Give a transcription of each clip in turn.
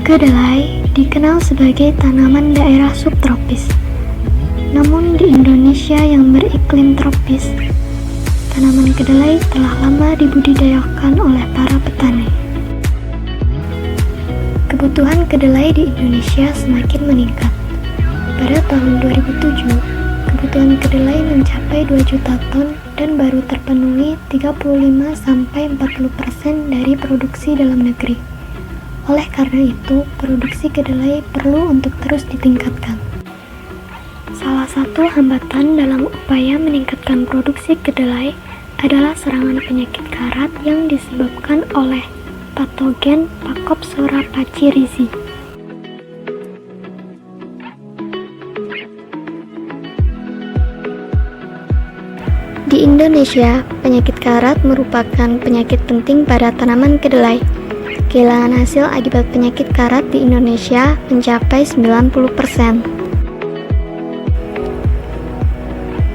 Kedelai dikenal sebagai tanaman daerah subtropis. Namun di Indonesia yang beriklim tropis, tanaman kedelai telah lama dibudidayakan oleh para petani. Kebutuhan kedelai di Indonesia semakin meningkat. Pada tahun 2007, kebutuhan kedelai mencapai 2 juta ton dan baru terpenuhi 35-40% dari produksi dalam negeri. Oleh karena itu, produksi kedelai perlu untuk terus ditingkatkan. Salah satu hambatan dalam upaya meningkatkan produksi kedelai adalah serangan penyakit karat yang disebabkan oleh patogen Phacopsora pachyrhizi. Di Indonesia, penyakit karat merupakan penyakit penting pada tanaman kedelai. Kehilangan hasil akibat penyakit karat di Indonesia mencapai 90%.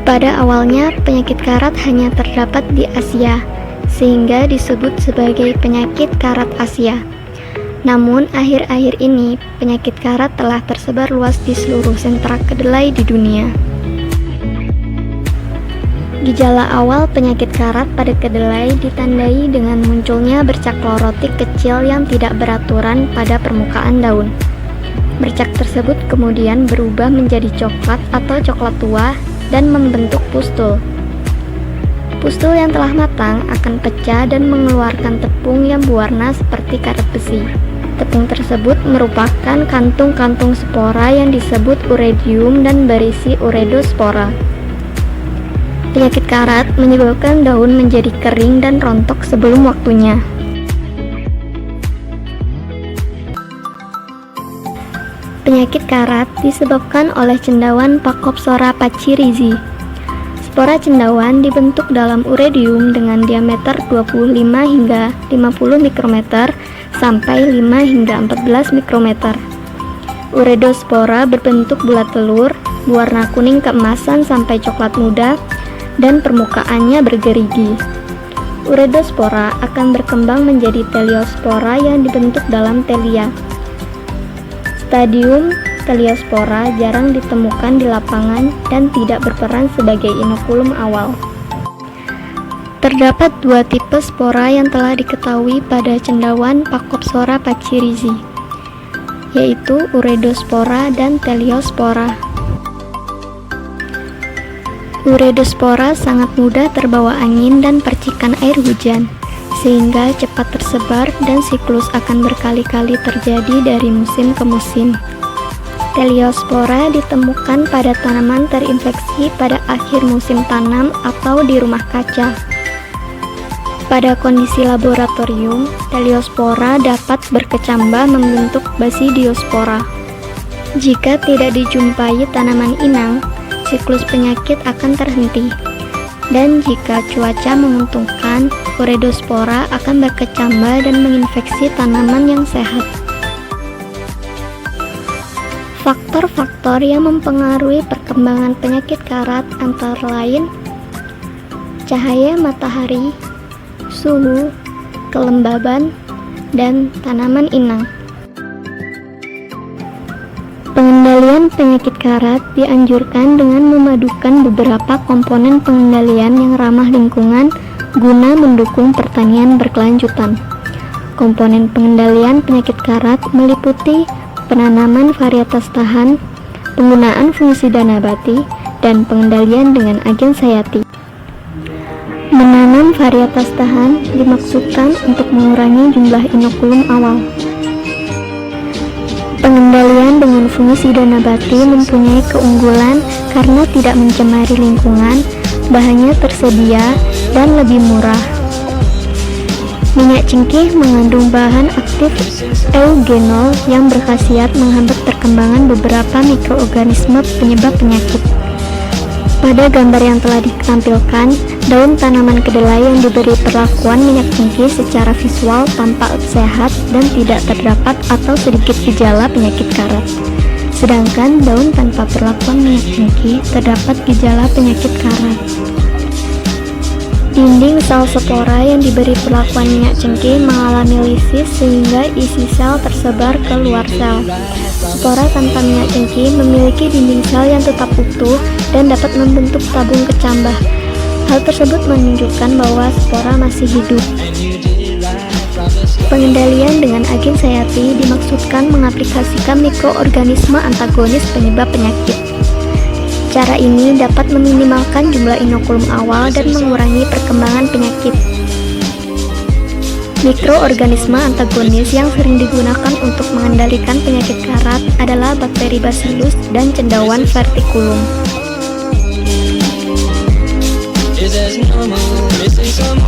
Pada awalnya, penyakit karat hanya terdapat di Asia, sehingga disebut sebagai penyakit karat Asia. Namun, akhir-akhir ini, penyakit karat telah tersebar luas di seluruh sentra kedelai di dunia. Gejala awal penyakit karat pada kedelai ditandai dengan munculnya bercak klorotik kecil yang tidak beraturan pada permukaan daun. Bercak tersebut kemudian berubah menjadi coklat atau coklat tua dan membentuk pustul. Pustul yang telah matang akan pecah dan mengeluarkan tepung yang berwarna seperti karet besi. Tepung tersebut merupakan kantung-kantung spora yang disebut uredium dan berisi uredospora. Penyakit karat menyebabkan daun menjadi kering dan rontok sebelum waktunya. Penyakit karat disebabkan oleh cendawan Phacopsora pachyrhizi. Spora cendawan dibentuk dalam uredium dengan diameter 25 hingga 50 mikrometer sampai 5 hingga 14 mikrometer. Uredospora berbentuk bulat telur, berwarna kuning keemasan sampai coklat muda, dan permukaannya bergerigi. Uredospora akan berkembang menjadi teliospora yang dibentuk dalam telia. Stadium teliospora jarang ditemukan di lapangan dan tidak berperan sebagai inokulum awal. Terdapat 2 tipe spora yang telah diketahui pada cendawan Phacopsora pachyrhizi, yaitu uredospora dan teliospora. Uredospora sangat mudah terbawa angin dan percikan air hujan, sehingga cepat tersebar dan siklus akan berkali-kali terjadi dari musim ke musim. Teliospora ditemukan pada tanaman terinfeksi pada akhir musim tanam atau di rumah kaca. Pada kondisi laboratorium, teliospora dapat berkecambah membentuk basidiospora. Jika tidak dijumpai tanaman inang, siklus penyakit akan terhenti, dan jika cuaca menguntungkan, uredospora akan berkecambah dan menginfeksi tanaman yang sehat. Faktor-faktor yang mempengaruhi perkembangan penyakit karat antara lain cahaya matahari, suhu, kelembaban, dan tanaman inang. Pengendalian penyakit karat dianjurkan dengan memadukan beberapa komponen pengendalian yang ramah lingkungan guna mendukung pertanian berkelanjutan. Komponen pengendalian penyakit karat meliputi penanaman varietas tahan, penggunaan fungisida nabati, dan pengendalian dengan agen sayati. Menanam varietas tahan dimaksudkan untuk mengurangi jumlah inokulum awal. Pengendalian dengan fungisida nabati mempunyai keunggulan karena tidak mencemari lingkungan, Bahannya tersedia dan lebih murah. Minyak cengkeh mengandung bahan aktif eugenol yang berkhasiat menghambat perkembangan beberapa mikroorganisme penyebab penyakit. Pada gambar yang telah ditampilkan, daun tanaman kedelai yang diberi perlakuan minyak cengkeh secara visual tampak sehat dan tidak terdapat atau sedikit gejala penyakit karat. Sedangkan daun tanpa perlakuan minyak cengkeh terdapat gejala penyakit karat. Dinding sel spora yang diberi perlakuan minyak cengkeh mengalami lisis sehingga isi sel tersebar ke luar sel. Spora tanpa minyak cengkeh memiliki dinding sel yang tetap utuh dan dapat membentuk tabung kecambah. Hal tersebut menunjukkan bahwa spora masih hidup. Pengendalian dengan agen sayati dimaksudkan mengaplikasikan mikroorganisme antagonis penyebab penyakit. Cara ini dapat meminimalkan jumlah inokulum awal dan mengurangi perkembangan penyakit. Mikroorganisme antagonis yang sering digunakan untuk mengendalikan penyakit karat adalah bakteri Bacillus dan cendawan verticulum. Is as normal, missing some